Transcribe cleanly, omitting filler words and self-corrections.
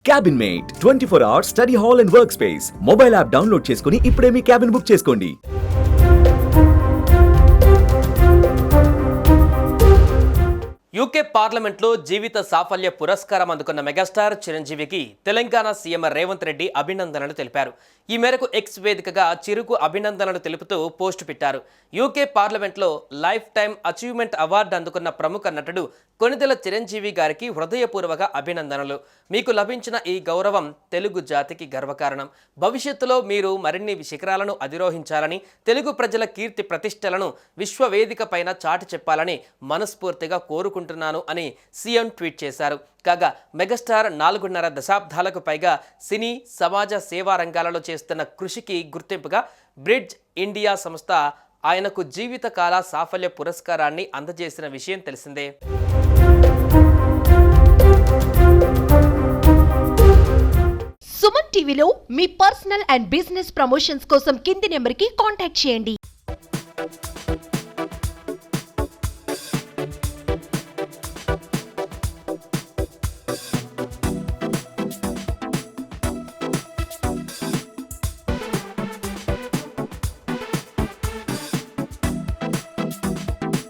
Cabin mate 24 hours study hall and work space mobile app download చేసుకుని ఇప్పుడే మీ cabin book చేసుకోండి. UK పార్లమెంట్లో జీవిత సాఫల్య పురస్కారం అందుకున్న మెగాస్టార్ చిరంజీవికి తెలంగాణ సీఎం రేవంత్ రెడ్డి అభినందనలు తెలిపారు. ఈ మేరకు ఎక్స్ వేదికగా చిరుకు అభినందనలు తెలుపుతూ పోస్టు పెట్టారు. యూకే పార్లమెంట్లో లైఫ్ టైమ్ అచీవ్మెంట్ అవార్డు అందుకున్న ప్రముఖ నటుడు కొణిదెల చిరంజీవి గారికి హృదయపూర్వక అభినందనలు. మీకు లభించిన ఈ గౌరవం తెలుగు జాతికి గర్వకారణం. భవిష్యత్తులో మీరు మరిన్ని శిఖరాలను అధిరోహించాలని, తెలుగు ప్రజల కీర్తి ప్రతిష్టలను విశ్వవేదిక పైన చాటి చెప్పాలని మనస్ఫూర్తిగా కోరుకుంటున్నాను అని సీఎం ట్వీట్ చేశారు. కాగా మెగాస్టార్ 4.5 దశాబ్దాలకు పైగా సినీ సమాజ సేవా రంగాలలో చేస్తున్న కృషికి గుర్తింపుగా బ్రిడ్జ్ ఇండియా సంస్థ ఆయనకు జీవితకాల సాఫల్య పురస్కారాన్ని అందజేసిన విషయం తెలిసిందే. సుమన్ టీవీలో మీ పర్సనల్ అండ్ బిజినెస్ ప్రమోషన్స్ కోసం కింది నెంబర్కి కాంటాక్ట్ చేయండి.